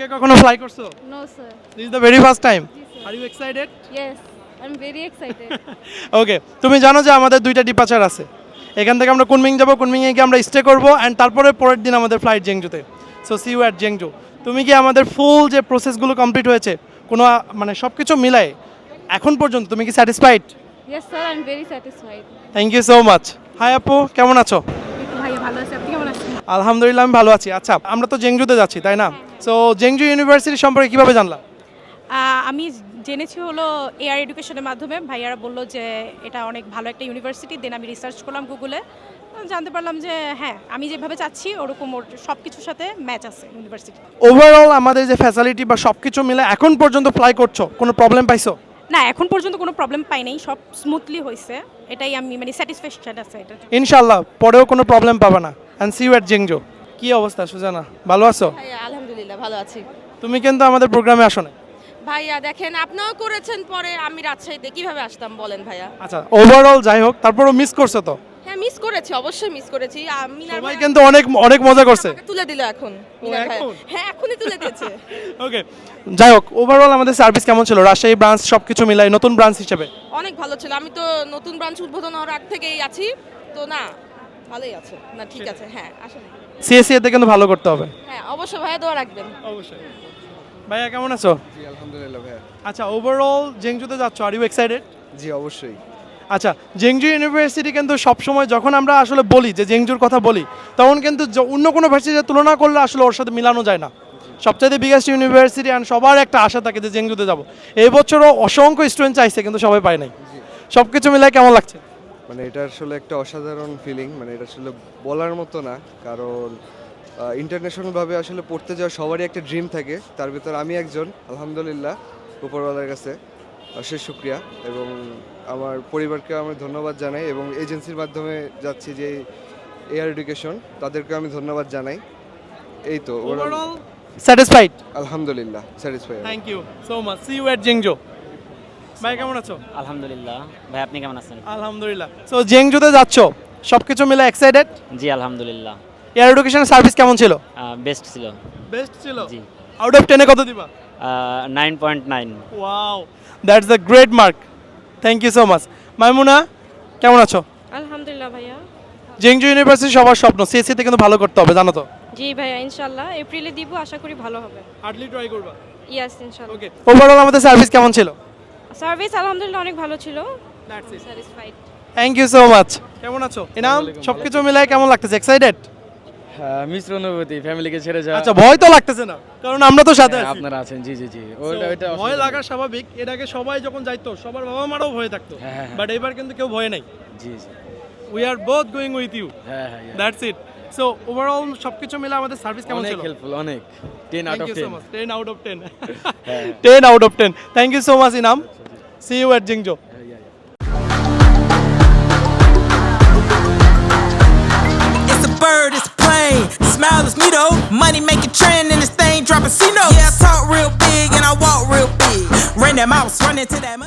আগে কখনো ফ্লাই করছো? No, sir. This is the very first time. Yes, sir. Are you excited? Yes, I'm very excited. Okay, তুমি জানো যে আমাদের দুইটা ডিপার্চার আছে। এখান থেকে আমরা কুনমিং যাব, কুনমিংয়ে গিয়ে আমরা স্টে করব অ্যান্ড তারপরে পরের দিন আমাদের ফ্লাইট জেংজুতে। So see you at Zhengzhou. তুমি কি আমাদের ফুল যে প্রসেসগুলো কমপ্লিট হয়েছে কোনো মানে সব কিছু মিলাই এখন পর্যন্ত তুমি কি satisfied? Yes, sir, I'm very satisfied. Thank you so much. Hi আপু, কেমন আছো? ভাইয়া ভালো আছে, আপনি কেমন আছেন? আলহামদুলিল্লাহ আমি ভালো আছি। আচ্ছা, আমরা তো জেংজুতে যাচ্ছি তাই না? সো জেংজু ইউনিভার্সিটি সম্পর্কে কিভাবে জানলা? আমি জেনেছি হলো এয়ার এডুকেশনের মাধ্যমে। ভাইয়ারা বললো যে এটা অনেক ভালো একটা ইউনিভার্সিটি। দেন আমি রিসার্চ করলাম গুগলে, জানতে পারলাম যে হ্যাঁ, আমি যেভাবে চাচ্ছি ওরকম ওর সব কিছুর সাথে ম্যাচ আছে ইউনিভার্সিটি। ওভারঅল আমাদের যে ফ্যাসিলিটি বা সব কিছু মিলে এখন পর্যন্ত ফ্লাই করছো, কোনো প্রবলেম পাইছো? না, এখন পর্যন্ত কোনো প্রবলেম পাই নাই, সব স্মুথলি হয়েছে। এটাই আমি মানে স্যাটিসফ্যাকশন আছে এটা। ইনশাআল্লাহ পরেও কোনো প্রবলেম পাবে না। And see you at Zhengzhou. কি অবস্থা সুজানা, ভালো আছো? ভাইয়া আলহামদুলিল্লাহ ভালো আছি। তুমি কিন্তু আমাদের প্রোগ্রামে আসো না। ভাইয়া দেখেন আপনিও করেছেন, পরে আমি রাজশাহীতে কিভাবে আসতাম বলেন ভাইয়া? আচ্ছা, ওভারঅল যাই হোক, তারপরও মিস করছো তো? হ্যাঁ মিস করেছি, অবশ্যই মিস করেছি। মিনার সবাই ভাই কিন্তু অনেক অনেক মজা করছে। আমাকে তুলে দিল এখন মিনার ভাই। এখন? হ্যাঁ এখনই তুলে দিয়েছে। ওকে, যাই হোক ওভারঅল আমাদের সার্ভিস কেমন ছিল রাজশাহী ব্রাঞ্চ সব কিছু মিলাই নতুন ব্রাঞ্চ হিসেবে? অনেক ভালো ছিল। আমি তো নতুন ব্রাঞ্চ উদ্বোধন হওয়ার আগ থেকেই আছি, তো না ভালোই আছে। না ঠিক আছে, হ্যাঁ আসলে সিএসসি এতে কিন্তু ভালো করতে হবে। হ্যাঁ অবশ্যই ভাইয়া দোয়া রাখবেন। অবশ্যই। ভাইয়া কেমন আছো? জি আলহামদুলিল্লাহ ভাইয়া। আচ্ছা, ওভারঅল জেংজুতে যাচ্ছ, আর ইউ এক্সাইটেড? জি অবশ্যই। আচ্ছা, জেংজু ইউনিভার্সিটি কিন্তু সবসময় যখন আমরা আসলে বলি যে জেংজুর কথা বলি, তখন কিন্তু অন্য কোনো ভার্সিটির তুলনা করলে আসলে ওর সাথে মিলানো যায় না। সবচাইতে বিগেস্ট ইউনিভার্সিটি অ্যান্ড সবার একটা আশা থাকে যে জেংজুতে যাব। এই বছরও অসংখ্য স্টুডেন্ট চাইছে কিন্তু সবাই পায় নাই। সব কিছু মিলাই কেমন লাগছে? মানে এটা আসলে একটা অসাধারণ ফিলিং, মানে এটা আসলে বলার মতো না, কারণ ইন্টারন্যাশনালভাবে আসলে পড়তে যাওয়া সবারই একটা ড্রিম থাকে, তার ভিতর আমি একজন। আলহামদুলিল্লাহ উপরওয়ালার কাছে অশেষ শুক্রিয়া, এবং আমার পরিবারকে আমি ধন্যবাদ জানাই, এবং এজেন্সির মাধ্যমে যাচ্ছি যে এয়ার এডুকেশন, তাদেরকে আমি ধন্যবাদ জানাই। এই তো ওভারঅল স্যাটিসফাইড? আলহামদুলিল্লাহ satisfy. Thank you so much. See you at Zhengzhou. ভাই কেমন আছো? আলহামদুলিল্লাহ। ভাই আপনি কেমন আছেন? আলহামদুলিল্লাহ। সো জেংজুতে যাচ্ছ, সব কিছু মিলে এক্সাইটেড? জি আলহামদুলিল্লাহ। এয়ার এডুকেশনের সার্ভিস কেমন ছিল? বেস্ট ছিল। বেস্ট ছিল? জি। আউট অফ 10 এ কত দিবা? 9.9। Wow, that's the great mark. Thank you so much. Maimuna কেমন আছো? আলহামদুলিল্লাহ ভাইয়া। জেংজু ইউনিভার্সিটি সবার স্বপ্ন, সিএসসিতে কিন্তু ভালো করতে হবে জানো তো? জি ভাইয়া, ইনশাআল্লাহ এপ্রিলে দিব, আশা করি ভালো হবে। হার্ডলি ট্রাই করবা। ইয়াস ইনশাআল্লাহ। ওকে, ওভারঅল আমাদের সার্ভিস কেমন ছিল? সার্ভিস আলহামদুলিল্লাহ অনেক ভালো ছিল। That's it. Satisfied. Thank you so much. কেমন আছো? এনাম সবকিছু মিলাই কেমন লাগতেছে? এক্সাইটেড? হ্যাঁ, মিশ্র অনুভূতি, ফ্যামিলিকে ছেড়ে যাওয়া। আচ্ছা, ভয় তো লাগতেছে না? কারণ আমরা তো সাথে হ্যাঁ, আছি। আপনারা আছেন। জি জি জি, So, ওইটা ভয় লাগা স্বাভাবিক। এর আগে সবাই যখন যাইতো সবার বাবা মারাও ভয় থাকতো, হ্যাঁ, হ্যাঁ। বাট এবার কিন্তু কেউ ভয় নাই। জি জি। We are both going with you. হ্যাঁ হ্যাঁ yeah. That's it. So overall সবকিছু মিলে আমাদের সার্ভিস কেমন অনেক ছিল? হেল্পফুল, অনেক 10 out Thank of you so 10। much. 10 out of 10. হ্যাঁ। 10 out of 10. Thank you so much, Inam. See you at Jingzhou. It's a bird, it's a plane. Smile is me though. Money make a trend and this thing dropping C notes. Yeah, I talk real big and I walk real big. Ran them out, running to that money.